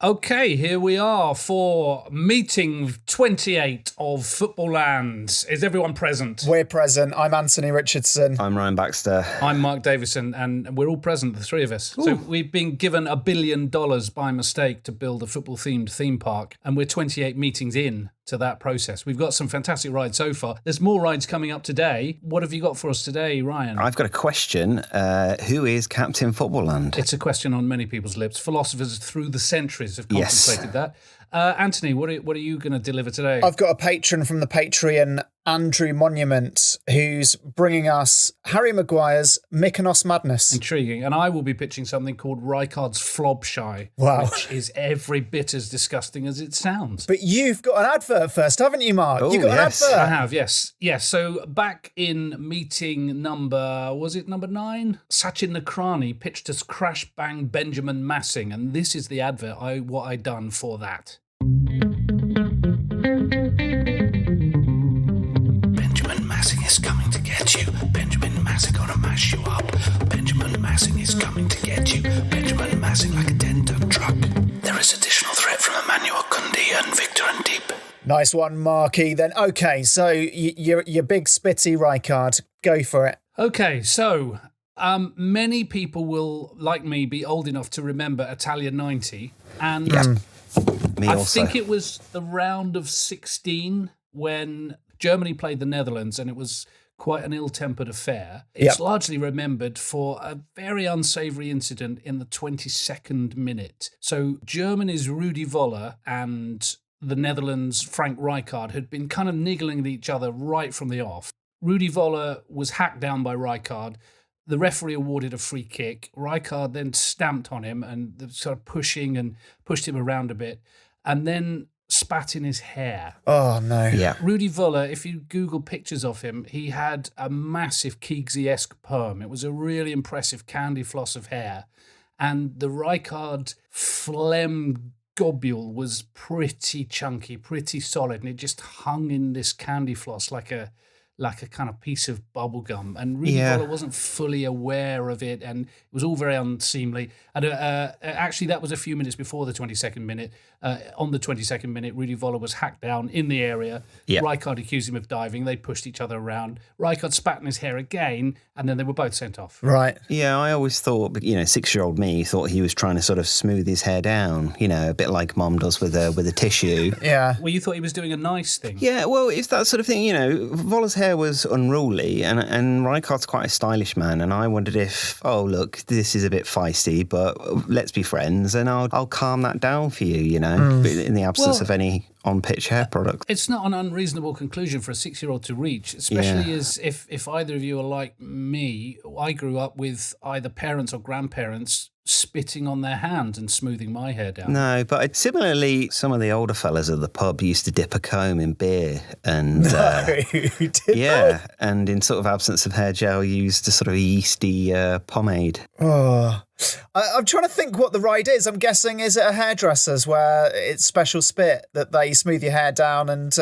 Okay, here we are for meeting 28 of Footballland. Is everyone present? We're present. I'm Anthony Richardson. I'm Ryan Baxter. I'm Mark Davison, and we're all present, the three of us. Ooh. So we've been given $1 billion by mistake to build a football-themed theme park, and we're 28 meetings in to that process. We've got some fantastic rides so far. There's more rides coming up today. What have you got for us today, Ryan? I've got a question. Who is Captain Footballland? It's a question on many people's lips. Philosophers through the centuries have contemplated that. Anthony, what are you going to deliver today? I've got a patron from the Patreon, Andrew Monument, who's bringing us Harry Maguire's Mykonos Madness. Intriguing. And I will be pitching something called Rijkaard's Flob Shy, which is every bit as disgusting as it sounds. But you've got an advert first, haven't you, Mark? Oh, you've got an advert. I have, yes. Yes, so back in meeting number 9? Sachin Nakrani pitched us Crash Bang Benjamin Massing, and this is the advert, what I done for that. Benjamin Massing is coming to get you. Benjamin Massing gonna mash you up. Benjamin Massing is coming to get you. Benjamin Massing like a 10-ton truck. There is additional threat from Emmanuel Kundi and Victor and Deep. Nice one, Marky. Then, okay, so you're big spitty Rijkaard. Go for it. Okay, so many people will, like me, be old enough to remember Italia 90. And Me I also. think it was the round of 16 when Germany played the Netherlands, and it was quite an ill-tempered affair. It's largely remembered for a very unsavoury incident in the 22nd minute. So Germany's Rudi Voller and the Netherlands' Frank Rijkaard had been kind of niggling at each other right from the off. Rudi Voller was hacked down by Rijkaard. The referee awarded a free kick. Rijkaard then stamped on him and sort of pushed him around a bit, and then spat in his hair. Oh, no. Yeah. Rudi Voller, if you Google pictures of him, he had a massive Keegsy-esque perm. It was a really impressive candy floss of hair. And the Rijkaard phlegm globule was pretty chunky, pretty solid, and it just hung in this candy floss like a kind of piece of bubble gum. And Rudi Voller wasn't fully aware of it, and it was all very unseemly. And actually, that was a few minutes before the 22nd minute. On the 22nd minute, Rudi Voller was hacked down in the area. Rijkaard accused him of diving. They pushed each other around. Rijkaard spat in his hair again, and then they were both sent off. Right. Yeah, I always thought, 6-year-old me thought he was trying to sort of smooth his hair down, a bit like Mom does with a tissue. Yeah. Well, you thought he was doing a nice thing. Yeah, well, it's that sort of thing, Voller's hair was unruly, and Rijkaard's quite a stylish man, and I wondered if, look, this is a bit feisty, but let's be friends, and I'll calm that down for you, in the absence of any on-pitch hair product. It's not an unreasonable conclusion for a 6-year-old to reach, especially as if either of you are like me. I grew up with either parents or grandparents spitting on their hands and smoothing my hair down. No, but similarly, some of the older fellas at the pub used to dip a comb in beer, and and in sort of absence of hair gel, used a sort of yeasty pomade. Oh, I'm trying to think what the ride is. I'm guessing, is it a hairdresser's where it's special spit that they smooth your hair down and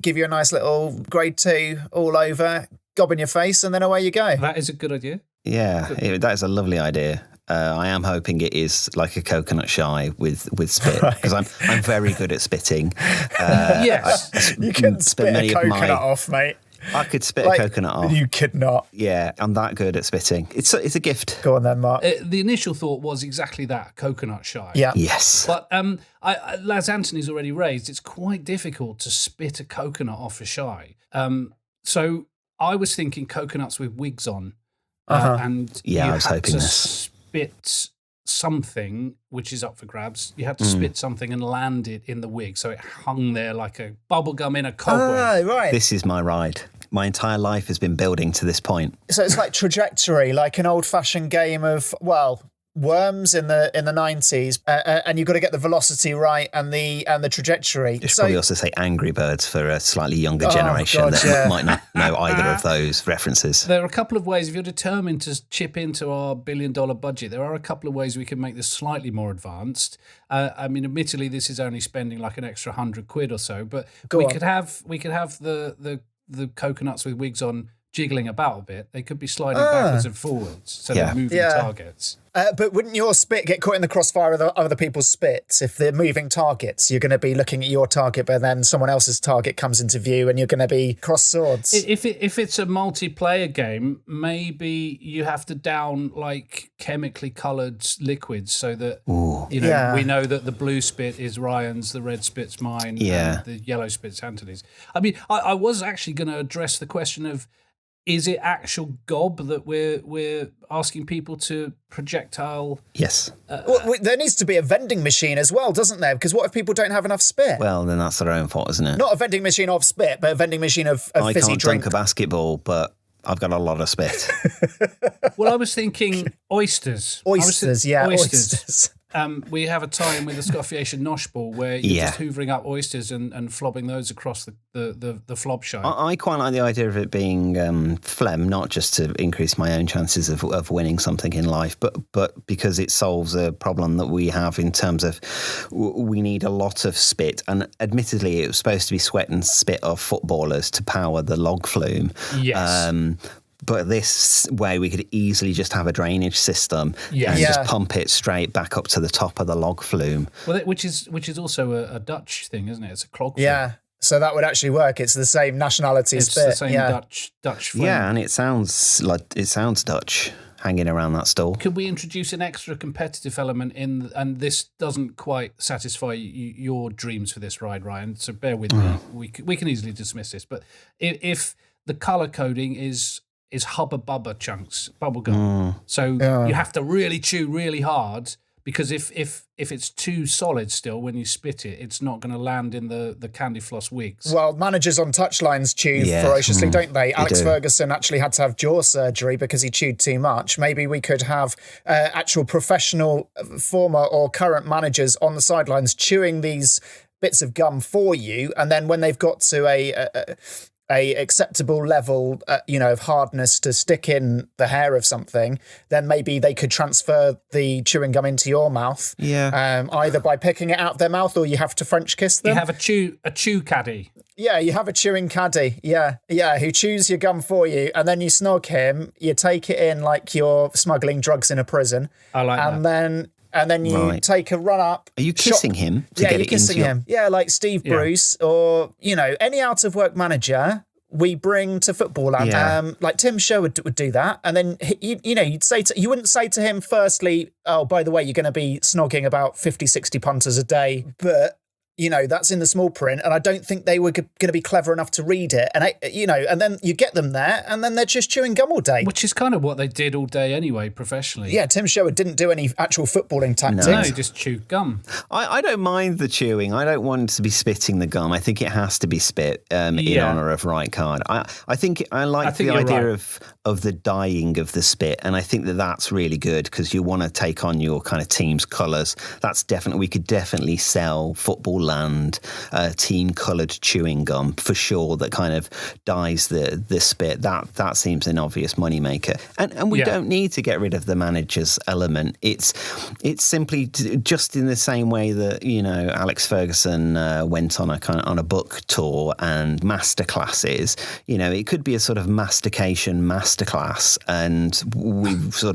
give you a nice little grade 2 all over, gob in your face, and then away you go? That is a good idea. Yeah, that is a lovely idea. I am hoping it is like a coconut shy with spit, because I'm very good at spitting. Yes. You can spit a coconut off, mate. I could spit a coconut off. You could not. Yeah, I'm that good at spitting. It's a gift. Go on then, Mark. The initial thought was exactly that, coconut shy. Yeah. Yes. But as Anthony's already raised, it's quite difficult to spit a coconut off a shy. So I was thinking coconuts with wigs on. And I was hoping this. Spit something, which is up for grabs. You had to spit something and land it in the wig, so it hung there like a bubblegum in a cobweb. Right. This is my ride. My entire life has been building to this point. So it's like trajectory, like an old-fashioned game of, worms in the 90s, and you've got to get the velocity right and the trajectory. You should probably also say Angry Birds for a slightly younger generation that might not know either of those references. There are a couple of ways, if you're determined to chip into our $1 billion budget, there are a couple of ways we can make this slightly more advanced. Admittedly, this is only spending like an extra £100 or so, but we could have the coconuts with wigs on jiggling about a bit. They could be sliding backwards and forwards, so they're moving targets. But wouldn't your spit get caught in the crossfire of other people's spits? If they're moving targets, you're going to be looking at your target, but then someone else's target comes into view and you're going to be cross swords. If it's a multiplayer game, maybe you have to down like chemically coloured liquids so that we know that the blue spit is Ryan's, the red spit's mine, and the yellow spit's Anthony's. I mean, I was actually going to address the question of, is it actual gob that we're asking people to projectile? Yes. Well, there needs to be a vending machine as well, doesn't there? Because what if people don't have enough spit? Well, then that's their own fault, isn't it? Not a vending machine of spit, but a vending machine of I fizzy can't drink. dunk a basketball, but I've got a lot of spit. Well, I was thinking oysters. Oysters. We have a tie-in with the Scofiation Nosh Ball where you're just hoovering up oysters and flobbing those across the flob show. I quite like the idea of it being phlegm, not just to increase my own chances of winning something in life, but because it solves a problem that we have in terms of we need a lot of spit. And admittedly, it was supposed to be sweat and spit of footballers to power the log flume. Yes. But this way, we could easily just have a drainage system and just pump it straight back up to the top of the log flume. Well, which is also a Dutch thing, isn't it? It's a clog flume. Yeah, so that would actually work. It's the same nationality It's spit. the same Dutch flume. Yeah, and it sounds Dutch hanging around that stall. Could we introduce an extra competitive element in? And this doesn't quite satisfy your dreams for this ride, Ryan. So bear with me. We can easily dismiss this. But if the color coding is Hubba Bubba chunks, bubblegum. So you have to really chew really hard, because if it's too solid still when you spit it, it's not going to land in the candy floss wigs. Well, managers on touchlines chew ferociously, don't they? Alex Ferguson actually had to have jaw surgery because he chewed too much. Maybe we could have actual professional former or current managers on the sidelines chewing these bits of gum for you, and then when they've got to a acceptable level, of hardness to stick in the hair of something, then maybe they could transfer the chewing gum into your mouth. Yeah. Either by picking it out of their mouth, or you have to French kiss them. You have a chew caddy. Yeah, you have a chewing caddy. Yeah, who chews your gum for you, and then you snog him. You take it in like you're smuggling drugs in a prison. I like that. And then you take a run up. Are you kissing him to get it into him? Yeah, like Steve Bruce or, any out of work manager we bring to Footballland. Yeah. Like Tim Sherwood would do that. And then, you'd say you wouldn't say to him, firstly, oh, by the way, you're going to be snogging about 50, 60 punters a day. But, that's in the small print, and I don't think they were going to be clever enough to read it. And, and then you get them there, and then they're just chewing gum all day. Which is kind of what they did all day anyway, professionally. Yeah, Tim Sherwood didn't do any actual footballing tactics. No, he just chewed gum. I don't mind the chewing. I don't want to be spitting the gum. I think it has to be spit in honour of Rijkaard. I think I like the idea of the dyeing of the spit, and I think that's really good because you want to take on your kind of team's colours. We could definitely sell Footballland team coloured chewing gum for sure that kind of dyes the spit. That seems an obvious moneymaker. And we don't need to get rid of the manager's element. It's simply just in the same way that, Alex Ferguson went on a book tour and masterclasses. It could be a sort of mastication masterclass, and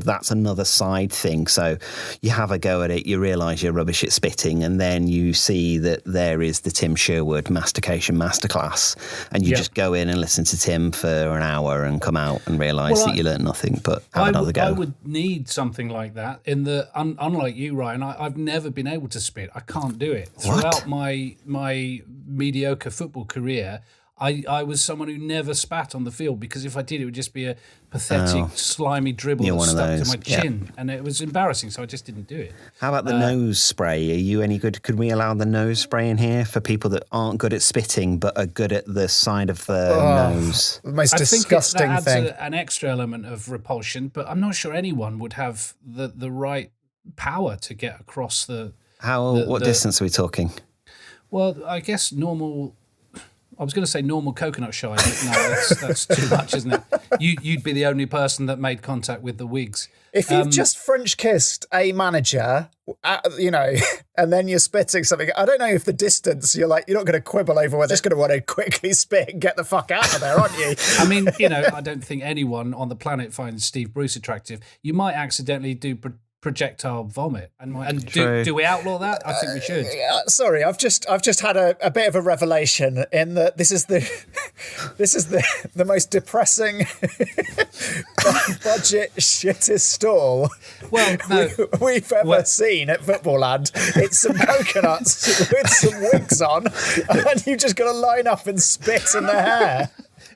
that's another side thing. So you have a go at it, you realise you're rubbish at spitting, and then you see that there is the Tim Sherwood mastication masterclass, and you just go in and listen to Tim for an hour and come out and realise that you learnt nothing, but have another go. I would need something like that. Unlike you, Ryan, I've never been able to spit. I can't do it. Throughout my mediocre football career, I was someone who never spat on the field, because if I did, it would just be a pathetic, slimy dribble that stuck to my chin, and it was embarrassing, so I just didn't do it. How about the nose spray? Are you any good? Could we allow the nose spray in here for people that aren't good at spitting but are good at the side of the nose? The most disgusting that thing. adds an extra element of repulsion, but I'm not sure anyone would have the right power to get across the... What distance are we talking? Well, I guess normal... I was going to say normal coconut shy, but no, that's too much, isn't it? You'd be the only person that made contact with the wigs. If you've just French kissed a manager, and then you're spitting something, I don't know if the distance, you're not going to quibble over whether it's going to want to quickly spit and get the fuck out of there, aren't you? I mean, I don't think anyone on the planet finds Steve Bruce attractive. You might accidentally do projectile vomit, and do we outlaw that? I think we should. Sorry, I've just had a bit of a revelation in that this is the most depressing budget shittest stall we've ever seen at Footballland. It's some coconuts with some wigs on, and you've just got to line up and spit in their hair.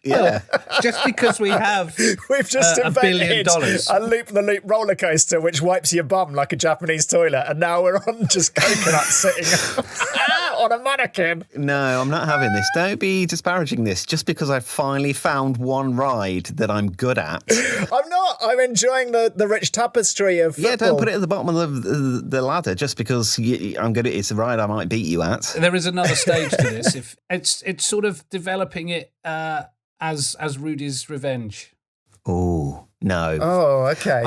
Yeah. Just because we've just $1 billion, a loop-the-loop roller coaster which wipes your bum like a Japanese toilet, and now we're on just coconuts sitting on a mannequin. No, I'm not having this. Don't be disparaging this just because I finally found one ride that I'm good at. I'm not. I'm enjoying the rich tapestry of football. Yeah, don't put it at the bottom of the ladder just because I'm good at it's a ride I might beat you at. There is another stage to this. If it's sort of developing it as Rudi's revenge. Oh, no. Oh, okay.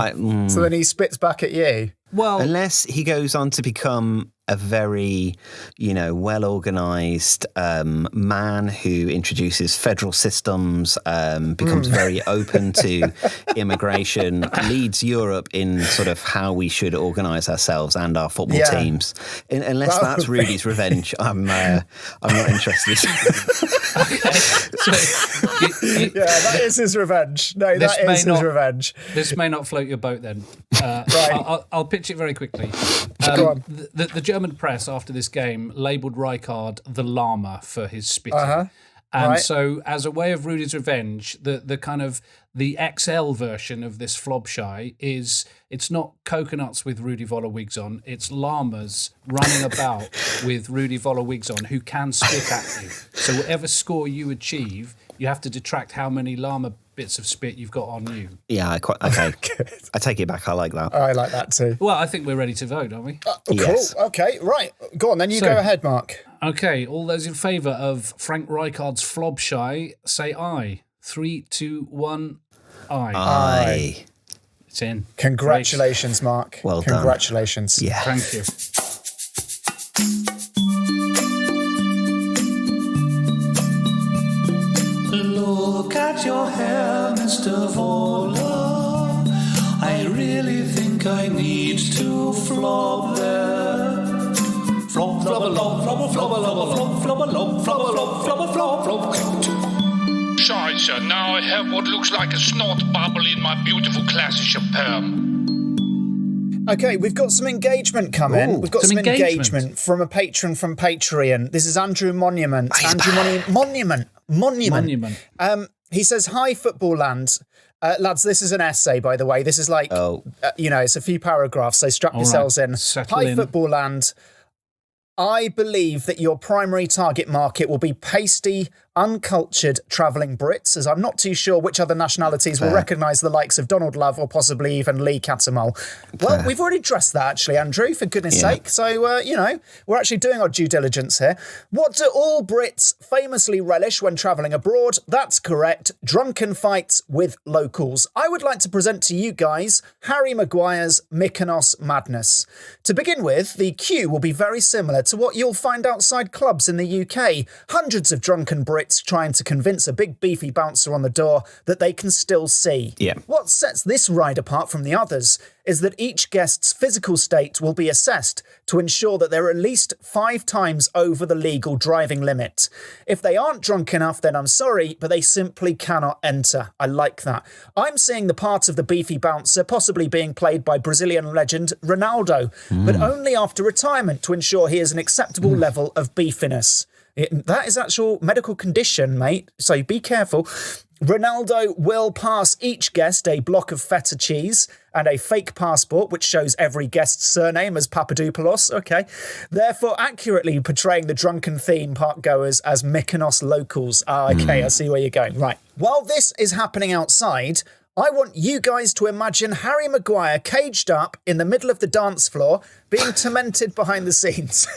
So then he spits back at you. Well, unless he goes on to become a very, well-organised man who introduces federal systems, becomes very open to immigration, leads Europe in sort of how we should organise ourselves and our football teams. Unless that's Rudi's revenge, I'm not interested. That is his revenge. No, that is his revenge. This may not float your boat then. Right. I'll pitch it very quickly. Go on. The German press after this game labelled Rijkaard the llama for his spitting. And so as a way of Rudi's revenge, the kind of the XL version of this Flob shy is it's not coconuts with Rudi Voller wigs on, it's llamas running about with Rudi Voller wigs on who can spit at you. So whatever score you achieve, you have to detract how many llama bits of spit you've got on you. Yeah, okay. I take it back. I like that. I like that too. Well, I think we're ready to vote, aren't we? Yes. Cool. Okay, right. Go on, then you go ahead, Mark. Okay, all those in favour of Frank Rijkaard's Flob shy, say aye. 3, 2, 1, aye. Aye. It's in. Congratulations, Great. Mark. Well done. Congratulations. Yeah. Thank you. Look at your hair, Mr. Voller. I really think I need to flop there. Flop, flop, flop, flop, flop, flop, flop, flop, flop, flop, flop, flop, flop. Scheiße, now I have what looks like a snot bubble in my beautiful classic perm. Okay, we've got some engagement coming. Ooh, we've got some engagement from a patron from Patreon. This is Andrew Monument. Monument. He says, "Hi, Footballland." Lads, this is an essay, by the way. This is like, it's a few paragraphs, so strap yourselves in. Hi, Footballland. I believe that your primary target market will be pasty, uncultured travelling Brits, as I'm not too sure which other nationalities will recognise the likes of Donald Love or possibly even Lee Cattermole. Well, we've already addressed that, actually, Andrew, for goodness sake. So, we're actually doing our due diligence here. What do all Brits famously relish when travelling abroad? That's correct. Drunken fights with locals. I would like to present to you guys Harry Maguire's Mykonos Madness. To begin with, the queue will be very similar to what you'll find outside clubs in the UK. Hundreds of drunken Brits trying to convince a big beefy bouncer on the door that they can still see. Yeah. What sets this ride apart from the others is that each guest's physical state will be assessed to ensure that they're at least 5 times over the legal driving limit. If they aren't drunk enough, then I'm sorry, but they simply cannot enter. I like that. I'm seeing the part of the beefy bouncer possibly being played by Brazilian legend Ronaldo, but only after retirement to ensure he has an acceptable level of beefiness. That is actual medical condition, mate, so be careful. Ronaldo will pass each guest a block of feta cheese and a fake passport which shows every guest's surname as Papadopoulos, okay, therefore accurately portraying the drunken theme park goers as Mykonos locals. Okay, I see where you're going. Right. While this is happening outside, I want you guys to imagine Harry Maguire caged up in the middle of the dance floor, being tormented behind the scenes.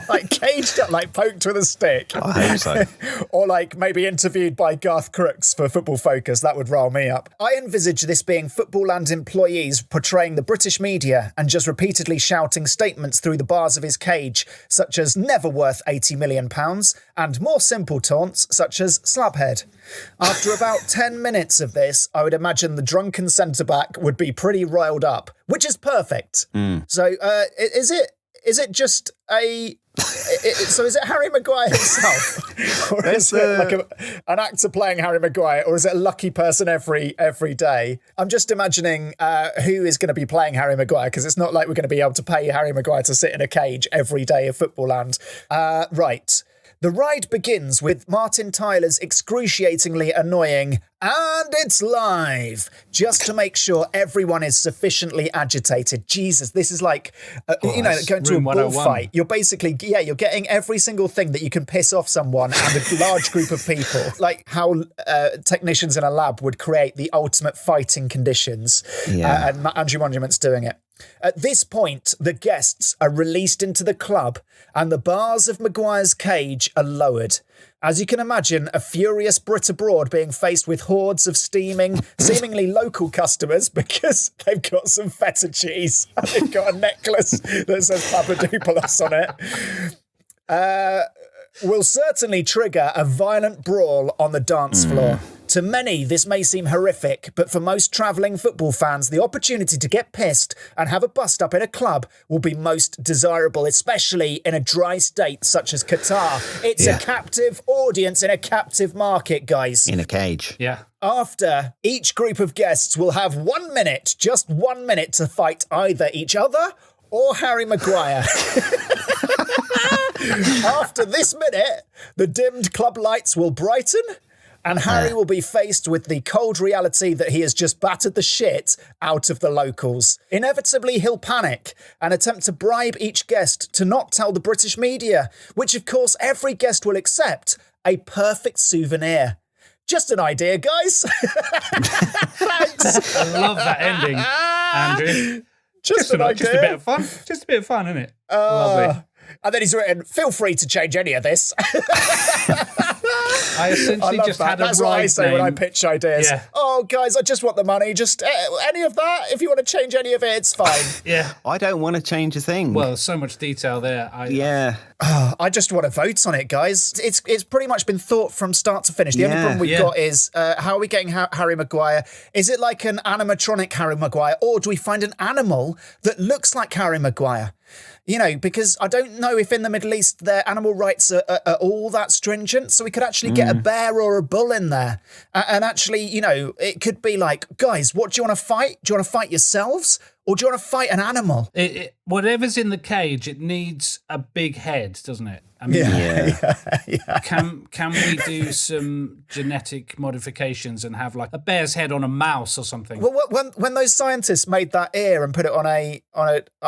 Like caged up, like poked with a stick. I hope so. Or like maybe interviewed by Garth Crooks for Football Focus. That would rile me up. I envisage this being Footballland employees portraying the British media and just repeatedly shouting statements through the bars of his cage, such as never worth £80 million, and more simple taunts, such as slabhead. After about 10 minutes of this, I would imagine the drunken centre-back would be pretty riled up, which is perfect. So is it just a... So is it Harry Maguire himself? Or is it like an actor playing Harry Maguire? Or is it a lucky person every day? I'm just imagining who is going to be playing Harry Maguire, because it's not like we're going to be able to pay Harry Maguire to sit in a cage every day of Footballland. Right. The ride begins with Martin Tyler's excruciatingly annoying "and it's live," just to make sure everyone is sufficiently agitated. Jesus, this is like, going to a bullfight. You're basically, you're getting every single thing that you can piss off someone and a large group of people. Like how technicians in a lab would create the ultimate fighting conditions. Yeah. And Andrew Monument's doing it. At this point, the guests are released into the club and the bars of Maguire's cage are lowered. As you can imagine, a furious Brits-abroad being faced with hordes of seemingly local customers because they've got some feta cheese and they've got a necklace that says Papadopoulos on it, will certainly trigger a violent brawl on the dance floor. To many, this may seem horrific, but for most travelling football fans, the opportunity to get pissed and have a bust-up in a club will be most desirable, especially in a dry state such as Qatar. It's a captive audience in a captive market, guys. In a cage. Yeah. After, each group of guests will have 1 minute, just 1 minute, to fight either each other or Harry Maguire. After this minute, the dimmed club lights will brighten, and Harry will be faced with the cold reality that he has just battered the shit out of the locals. Inevitably, he'll panic and attempt to bribe each guest to not tell the British media, which of course every guest will accept, a perfect souvenir. Just an idea, guys. Thanks. I love that ending, Andrew. Just an idea. Just a bit of fun. Just a bit of fun, isn't it? Lovely. And then he's written, feel free to change any of this. I essentially just had a That's what I say when I pitch ideas. Yeah. Oh, guys, I just want the money. Just any of that. If you want to change any of it, it's fine. Yeah. I don't want to change a thing. Well, so much detail there. I just want to vote on it, guys. It's pretty much been thought from start to finish. The only problem we've got is how are we getting Harry Maguire? Is it like an animatronic Harry Maguire, or do we find an animal that looks like Harry Maguire? You know, because I don't know if in the Middle East their animal rights are all that stringent. So we could actually get a bear or a bull in there. And actually, you know, it could be like, guys, what do you want to fight? Do you want to fight yourselves? Or do you want to fight an animal? Whatever's in the cage, it needs a big head, doesn't it? I mean, Can we do some genetic modifications and have like a bear's head on a mouse or something? Well, when those scientists made that ear and put it on a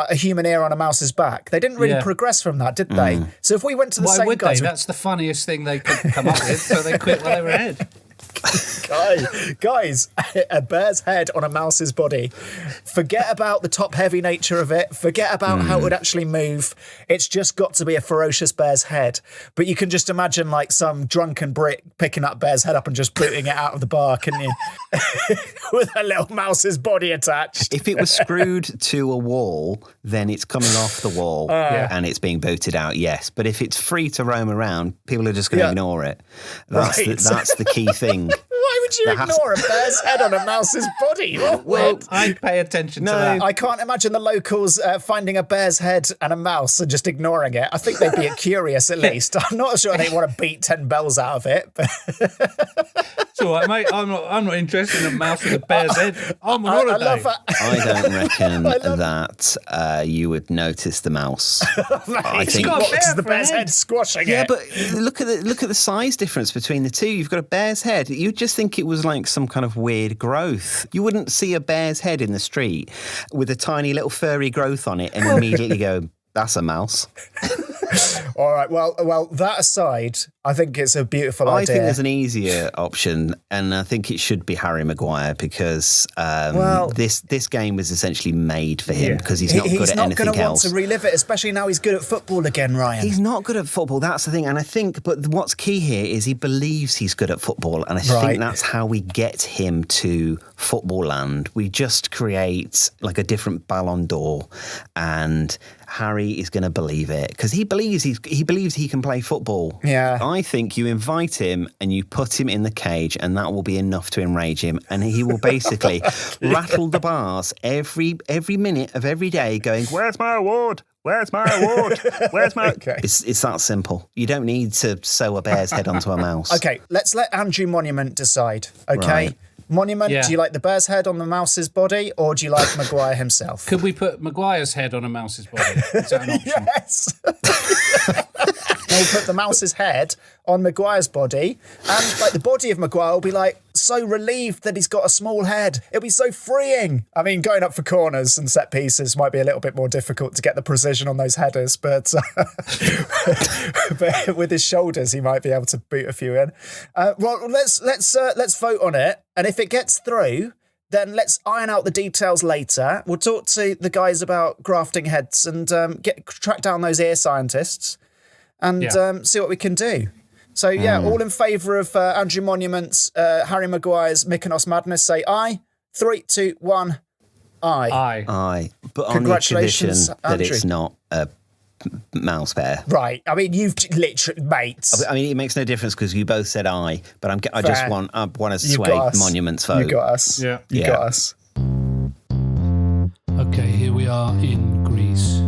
human ear on a mouse's back, they didn't really progress from that, did they? So if we went to the same guys, that's the funniest thing they could come up with. So they quit while they were ahead. Guys, a bear's head on a mouse's body. Forget about the top-heavy nature of it. Forget about how it would actually move. It's just got to be a ferocious bear's head. But you can just imagine like some drunken Brit picking that bear's head up and just booting it out of the bar, couldn't you? With a little mouse's body attached. If it was screwed to a wall, then it's coming off the wall and it's being booted out, yes. But if it's free to roam around, people are just going to ignore it. That's the key thing. Why would you ignore a bear's head on a mouse's body? Well, I'd pay attention to that. I can't imagine the locals finding a bear's head and a mouse and just ignoring it. I think they'd be curious at least. I'm not sure they want to beat 10 bells out of it. But it's all right, mate. I'm not interested in a mouse with a bear's head. I'm on holiday. I love that. I don't reckon that you would notice the mouse. I think the bear's head squashing it. Yeah, but look at the size difference between the two. You've got a bear's head. You'd just think it was like some kind of weird growth. You wouldn't see a bear's head in the street with a tiny little furry growth on it and immediately go, that's a mouse. All right. Well, that aside, I think it's a beautiful I idea. think there's an easier option, and I think it should be Harry Maguire because this game was essentially made for him because he's not good at anything else. He's not going to want to relive it, especially now he's good at football again, Ryan. He's not good at football, that's the thing. And I think, but what's key here is he believes he's good at football, and I think that's how we get him to Footballland. We just create like a different Ballon d'Or, and Harry is going to believe it because he believes he can play football. Yeah. I think you invite him and you put him in the cage, and that will be enough to enrage him, and he will basically rattle the bars every minute of every day, going, "Where's my award? Where's my award? Where's my?" Okay. It's that simple. You don't need to sew a bear's head onto a mouse. Okay, let's let Andrew Monument decide. Okay. Right. Monument, Yeah. do you like the bear's head on the mouse's body, or do you like Maguire himself? Could we put Maguire's head on a mouse's body? Is that an option? Yes. They'll put the mouse's head on Maguire's body, and like the body of Maguire will be like so relieved that he's got a small head. It'll be so freeing. I mean, going up for corners and set pieces might be a little bit more difficult to get the precision on those headers, but with his shoulders, he might be able to boot a few in. Well, let's vote on it, and if it gets through, then let's iron out the details later. We'll talk to the guys about grafting heads and track down those ear scientists and see what we can do. So, all in favour of Andrew Monument's Harry Maguire's Mykonos Madness, say aye. 3, 2, 1, aye. Aye. But on the Congratulations, condition that Andrew. it's not a mouse bear. Right. I mean, you've literally, mates. I mean, it makes no difference because you both said aye, but I just want to sway got us. Monument's vote. You got us. Yeah. You got us. Okay, here we are in Greece.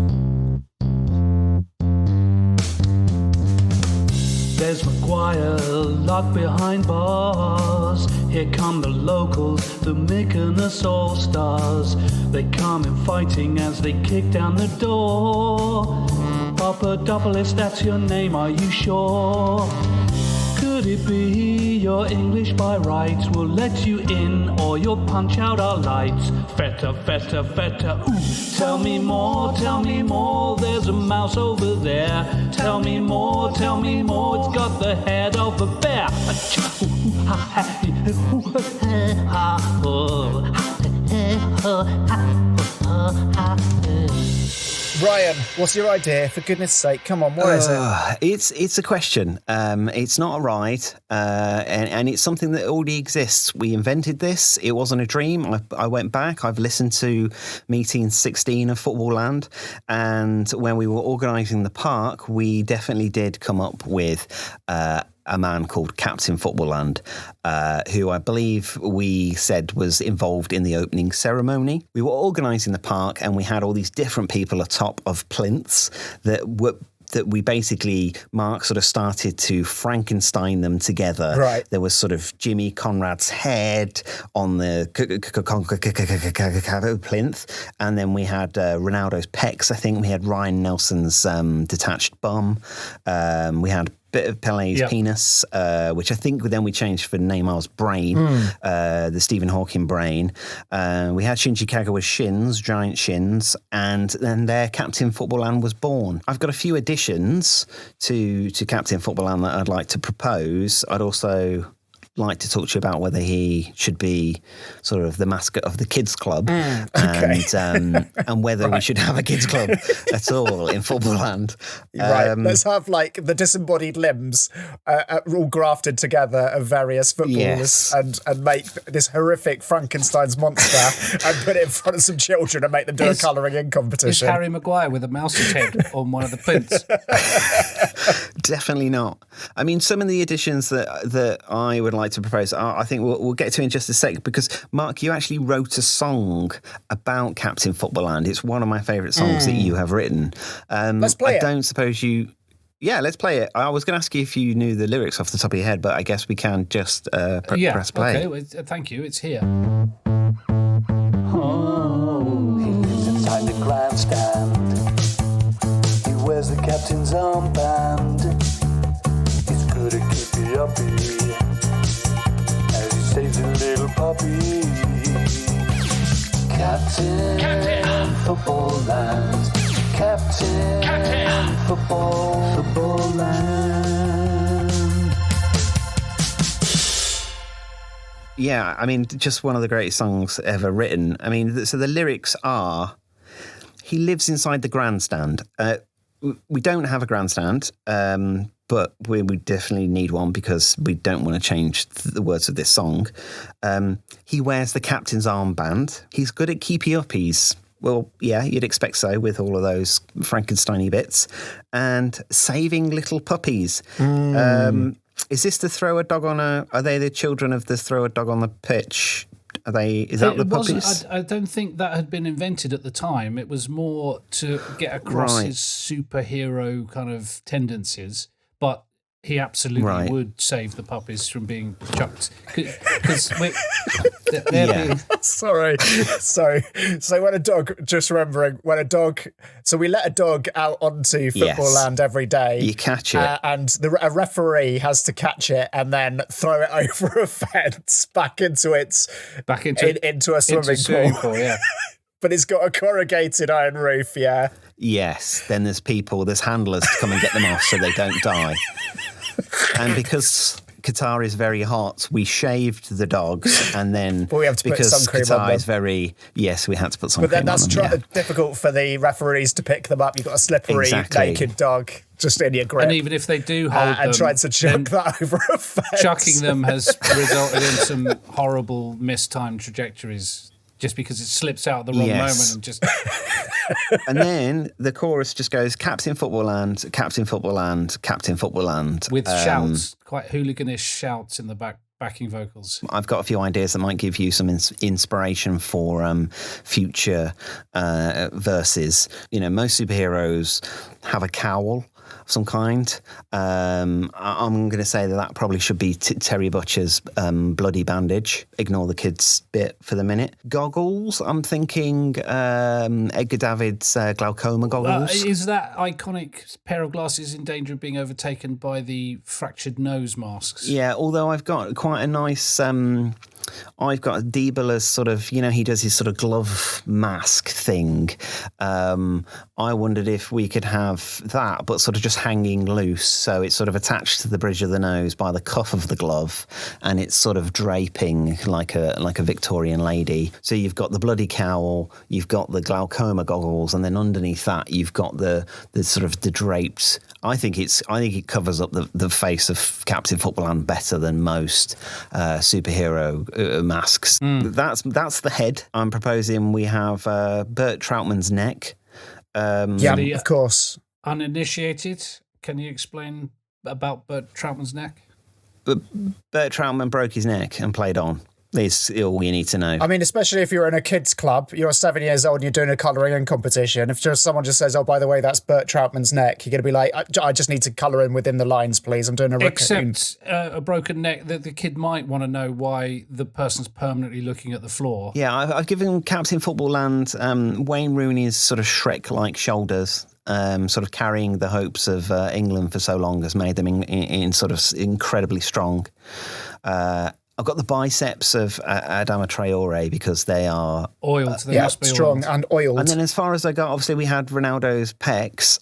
There's Maguire locked behind bars. Here come the locals, the Mykonos All-Stars. They come in fighting as they kick down the door. Papadopoulos, that's your name, are you sure? Could it be you're English by rights? We'll let you in or you'll punch out our lights. Feta, feta, feta, ooh. Tell me more, there's a mouse over there. Tell me more, it's got the head of a bear. Ryan, what's your idea? For goodness sake, come on, what is it? It's a question. It's not a ride, and it's something that already exists. We invented this. It wasn't a dream. I went back. I've listened to meeting 16 of Footballland, and when we were organising the park, we definitely did come up with a man called Captain Footballland, who I believe we said was involved in the opening ceremony. We were organising the park, and we had all these different people atop of plinths that we basically, Mark sort of started to Frankenstein them together. Right. There was sort of Jimmy Conrad's head on the plinth, and then we had Ronaldo's pecs, I think. We had Ryan Nelson's detached bum. We had bit of Pele's penis, which I think then we changed for Neymar's brain, the Stephen Hawking brain. We had Shinji Kagawa's shins, giant shins, and then there Captain Footballland was born. I've got a few additions to Captain Footballland that I'd like to propose. I'd also like to talk to you about whether he should be sort of the mascot of the kids club, and whether we should have a kids club at all in Footballland. Right, let's have like the disembodied limbs all grafted together of various footballers and make this horrific Frankenstein's monster and put it in front of some children and make them do a colouring in competition. Is Harry Maguire with a mouse's head on one of the plinths? Definitely not. I mean, some of the additions that I would like to propose, I think we'll get to in just a sec, because Mark, you actually wrote a song about Captain Footballland. It's one of my favourite songs that you have written. Let's play it. I don't suppose you... Yeah, let's play it. I was going to ask you if you knew the lyrics off the top of your head, but I guess we can just press play. Okay, well, thank you. It's here. He lives inside the grandstand. He wears the captain's armband. He's good at keeping uppy as he saves a little puppy. Captain Footballland. Captain Footballland. Yeah, I mean, just one of the greatest songs ever written. I mean, so the lyrics are, he lives inside the grandstand. We don't have a grandstand, but we definitely need one because we don't want to change the words of this song. He wears the captain's armband. He's good at keepy uppies. Well, yeah, you'd expect so with all of those Frankenstein-y bits. And saving little puppies. Is this to throw a dog on are they the children of the throw a dog on the pitch? Is that the puppies? I don't think that had been invented at the time. It was more to get across his superhero kind of tendencies. But he absolutely would save the puppies from being chucked. Because being... Sorry. So when a dog, just remembering, so we let a dog out onto Footballland every day. You catch it. And a referee has to catch it and then throw it over a fence back into a swimming pool. Yeah. But it's got a corrugated iron roof, yeah. Yes. Then there's handlers to come and get them off so they don't die. And because Qatar is very hot, we shaved the dogs, and then we have to because put sun cream Qatar on them. is very we had to put sun cream on them. But then that's difficult for the referees to pick them up. You've got a slippery, naked dog just in your grip. And even if they do hold them, and trying to chuck that over a fence. Chucking them has resulted in some horrible mistimed trajectories. Just because it slips out at the wrong moment and just... And then the chorus just goes, Captain Footballland, Captain Footballland, Captain Footballland. With shouts, quite hooliganish shouts in the backing vocals. I've got a few ideas that might give you some inspiration for future verses. You know, most superheroes have a cowl of some kind. I'm going to say that probably should be Terry Butcher's bloody bandage. Ignore the kids bit for the minute. Goggles, I'm thinking Edgar David's glaucoma goggles. Is that iconic pair of glasses in danger of being overtaken by the fractured nose masks? Yeah, although I've got quite a nice... I've got Diebler's sort of, he does his sort of glove mask thing. I wondered if we could have that, but sort of just hanging loose. So it's sort of attached to the bridge of the nose by the cuff of the glove, and it's sort of draping like a Victorian lady. So you've got the bloody cowl, you've got the glaucoma goggles, and then underneath that you've got the sort of the draped. I think it covers up the face of Captain Footballland better than most superhero masks. That's the head. I'm proposing we have Bert Troutman's neck. Of course. Uninitiated, can you explain about Bert Troutman's neck? Bert Troutman broke his neck and played on. It's all you need to know. I mean, especially if you're in a kids' club, you're 7 years old and you're doing a colouring in competition. If someone just says, oh, by the way, that's Bert Troutman's neck, you're going to be like, I just need to colour in within the lines, please. I'm doing a raccoon. Except a broken neck, the kid might want to know why the person's permanently looking at the floor. Yeah, I've given Captain Footballland Wayne Rooney's sort of Shrek-like shoulders. Sort of carrying the hopes of England for so long has made them in sort of incredibly strong. I've got the biceps of Adama Traore because they are oiled. They must be strong oiled. And oiled. And then as far as I got, obviously we had Ronaldo's pecs,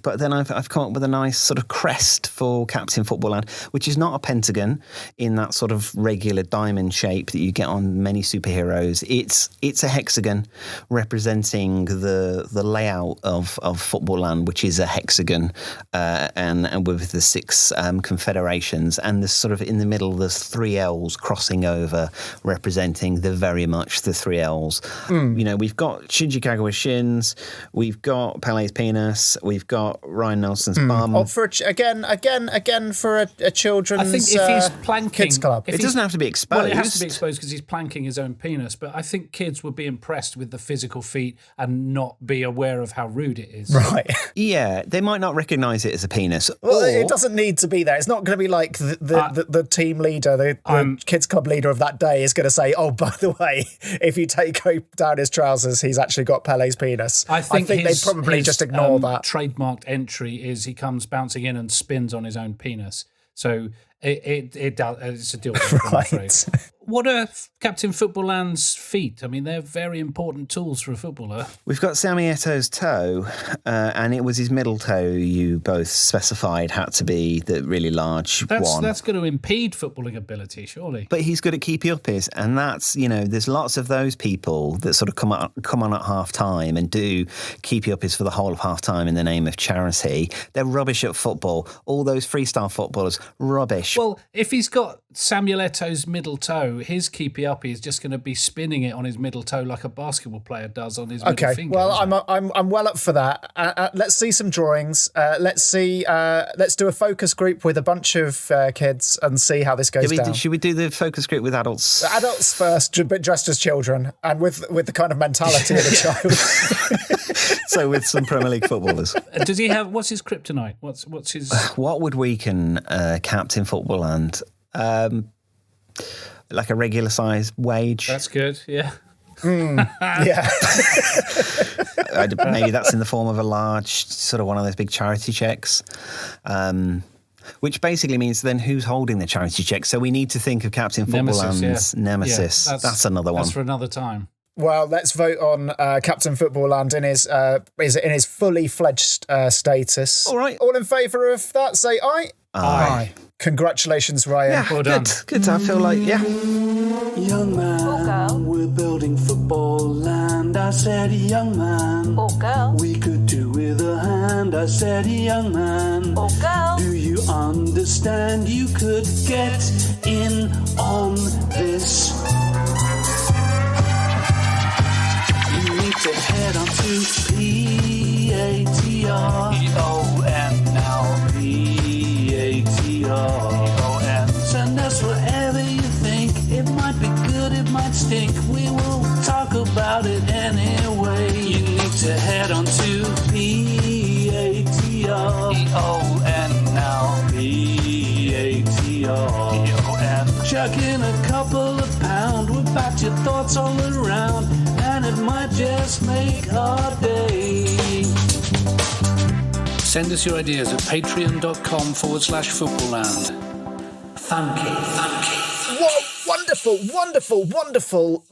but then I've come up with a nice sort of crest for Captain Footballland, which is not a pentagon in that sort of regular diamond shape that you get on many superheroes. It's a hexagon representing the layout of Footballland, which is a hexagon, and with the six confederations, and there's sort of in the middle there's three L's crossing over, representing very much the three L's. We've got Shinji Kagawa's shins, we've got Pele's penis, we've got Ryan Nelson's bum. Oh, for again for a children's I think if he's planking, kids club. It doesn't have to be exposed. Well, it has to be exposed because he's planking his own penis. But I think kids would be impressed with the physical feat and not be aware of how rude it is. Right. Yeah, they might not recognise it as a penis. Well, it doesn't need to be there. It's not going to be like the team leader, the kids club leader of that day is going to say, oh, by the way, if you take down his trousers, he's actually got Pele's penis. I think they'd probably just ignore that. Trademarked entry is he comes bouncing in and spins on his own penis. So It does. It's a deal breaker, I'm afraid. Right. What are Captain Footballland's feet? I mean, they're very important tools for a footballer. We've got Sammy Eto'o's toe, and it was his middle toe you both specified had to be the really large one. That's going to impede footballing ability, surely. But he's good at keepy-uppies, and that's, there's lots of those people that sort of come on at half-time and do keepy-uppies for the whole of half-time in the name of charity. They're rubbish at football. All those freestyle footballers, rubbish. Well, if he's got Samuel Eto'o's middle toe, his keepy-uppy is just going to be spinning it on his middle toe like a basketball player does on his middle finger. Well, I'm well up for that. Let's see some drawings. Let's do a focus group with a bunch of kids and see how this goes down. Should we do the focus group with adults? Adults first, but dressed as children and with the kind of mentality of a child. So with some Premier League footballers. Does he have? What's his kryptonite? What's his? What would weaken Captain Footballland? Like a regular size wage. That's good. Yeah. Yeah. Maybe that's in the form of a large, sort of one of those big charity checks. Which basically means then who's holding the charity check? So we need to think of Captain Footballand's nemesis. Yeah, that's another one. That's for another time. Well, let's vote on Captain Footballland in his fully fledged status. All right. All in favour of that, say aye. Aye. Congratulations, Ryan. Yeah, Well done. Good. I feel like, yeah. Young man, we're building football land. I said, young man, Or girl. we could do with a hand. I said, young man, Or girl. do you understand? You could get in on this. You need to head on to PATREON now. PATREON. Send us whatever you think. It might be good, it might stink. We will talk about it anyway. You need to head on to PATREON now. PATREON. Chuck in a couple of pound. We'll bat your thoughts all around, and it might just make our day. Send us your ideas at patreon.com/footballland. Thank you. Whoa, wonderful.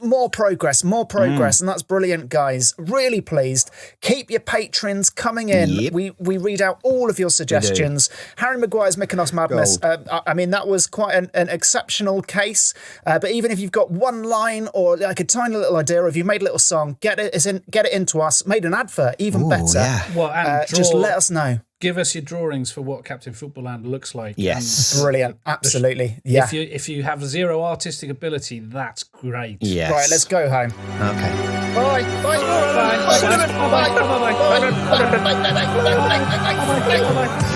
More progress. And that's brilliant, guys. Really pleased. Keep your patrons coming in. Yep. We read out all of your suggestions. Harry Maguire's Mykonos Madness. I mean, that was quite an exceptional case. But even if you've got one line or like a tiny little idea, or if you've made a little song, get it into us. Made an advert, even better. Yeah. Well, and Just let us know. Give us your drawings for what Captain Footballland looks like. Yes. Brilliant. Absolutely. Yeah. If you have zero artistic ability, that's great. Yes. Right, let's go home. Okay. Bye. Bye. Bye. Bye. Bye. Bye. Bye. Bye. Bye. Bye. Bye. Bye. Bye. Bye.